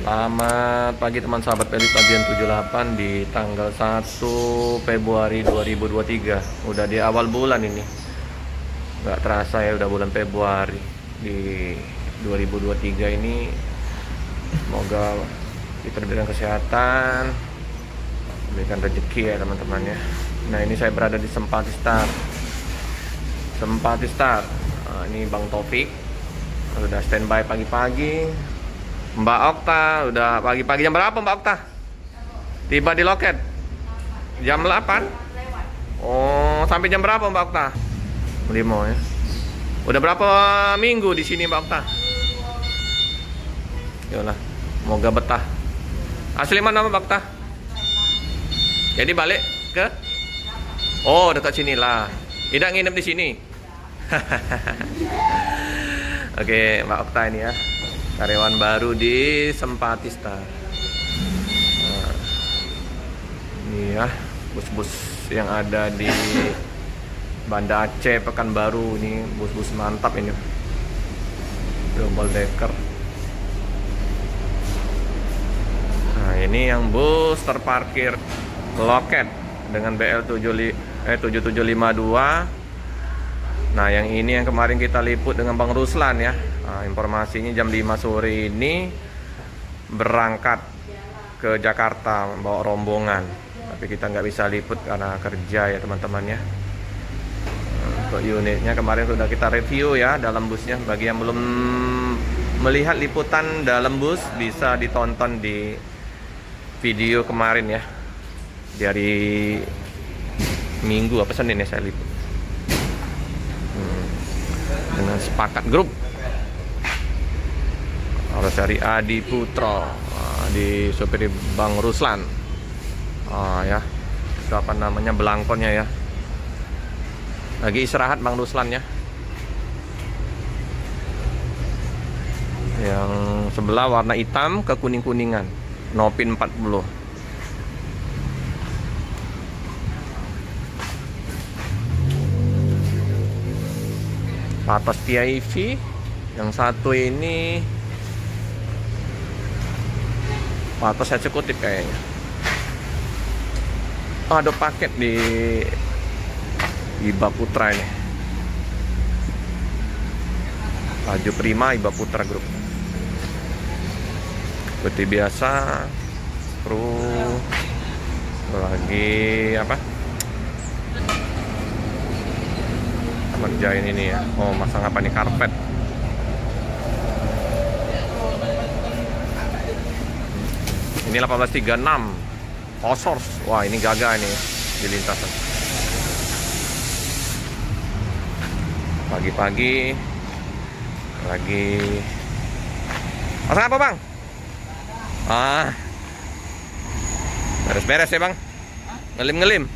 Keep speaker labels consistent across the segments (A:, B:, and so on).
A: Selamat pagi teman sahabat Pelik Pagian 78 di tanggal 1 Februari 2023. Udah di awal bulan ini. Nggak terasa ya udah bulan Februari di 2023 ini. Semoga diberikan kesehatan, diberikan rezeki ya teman-teman ya. Nah, ini saya berada di Sempati Star. Nah, ini Bang Taufik udah standby pagi-pagi. Mbak Okta udah pagi-pagi. Jam berapa Mbak Okta? Tiba di loket? Jam 8? Oh, sampai jam berapa Mbak Okta? 5 ya. Udah berapa minggu di sini Mbak Okta? Yolah, semoga betah. Asli mana Mbak Okta? Jadi balik ke? Oh, dekat sini lah. Tidak nginep di sini. Oke, Mbak Okta ini ya. Karyawan baru di Sempati Star. Nah, ini ya bus-bus yang ada di Banda Aceh, Pekanbaru. Ini bus-bus mantap ini, double decker. Nah, ini yang bus terparkir loket dengan BL 7752. Nah, yang ini yang kemarin kita liput dengan Bang Ruslan ya. Nah, informasinya jam 5 sore ini berangkat ke Jakarta bawa rombongan. Tapi kita nggak bisa liput karena kerja ya teman-teman ya. Untuk unitnya kemarin sudah kita review ya dalam busnya. Bagi yang belum melihat liputan dalam bus bisa ditonton di video kemarin ya. Dari Minggu apa Senin ya saya liput. Dengan Sepakat Grup. Harus dari Adi Putra, di supir Bang Ruslan. Ya, itu apa namanya, belangkonnya ya. Lagi istirahat Bang Ruslan ya. Yang sebelah warna hitam ke kuning-kuningan, Nopin 40. Patos PIV. Yang satu ini Patos eksekutif kayaknya. Oh, ada paket di Iba Putra ini. Laju Prima Iba Putra Grup. Seperti biasa, kru lagi apa? Ngerjain ini ya. Oh, masang apa nih, karpet. Ini 1836 Osors. Wah, ini gagah ini di lintasan. Pagi-pagi lagi pasang apa Bang? Beres-beres ya Bang. Ngelim-ngelim.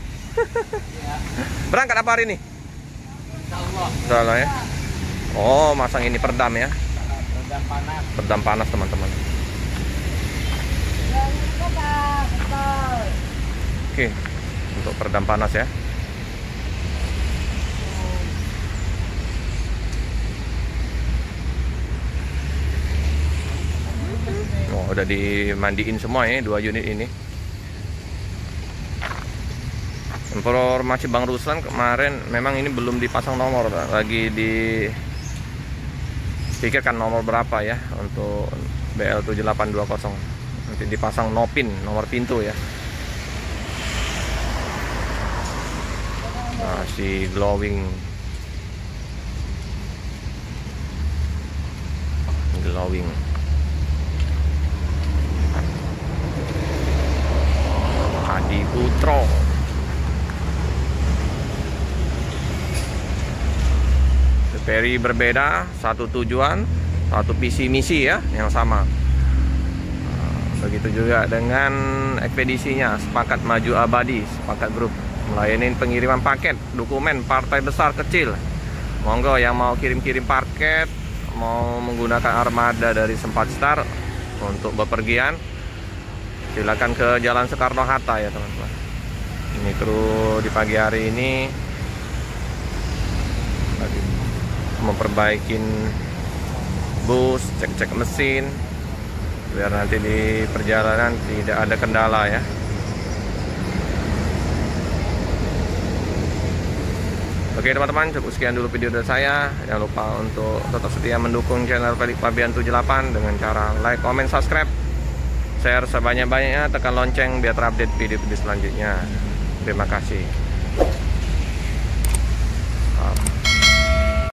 A: Berangkat apa hari ini? Insyaallah ya. Oh, masang ini perdam ya. Perdam panas teman-teman. Oke, untuk perdam panas ya. Oh, udah dimandiin semua ya 2 unit ini. Informasi Bang Ruslan kemarin memang ini belum dipasang nomor, lagi dipikirkan nomor berapa ya untuk BL 7820. Nanti dipasang Nopin, nomor pintu ya. Masih glowing. Adi Putra. Ferry berbeda, satu tujuan, satu visi misi ya, yang sama. Begitu juga dengan ekspedisinya, Sepakat Maju Abadi, Sepakat Grup. Melayani pengiriman paket, dokumen, partai besar kecil. Monggo yang mau kirim-kirim paket, mau menggunakan armada dari Sempati Star untuk bepergian, silakan ke Jalan Soekarno-Hatta ya teman-teman. Ini kru di pagi hari ini lagi memperbaikin bus, cek-cek mesin, biar nanti di perjalanan tidak ada kendala ya. Oke teman-teman, cukup sekian dulu video dari saya. Jangan lupa untuk tetap setia mendukung channel Felix Fabian 78 dengan cara like, comment, subscribe, share sebanyak-banyaknya, tekan lonceng biar terupdate video-video selanjutnya. Terima kasih.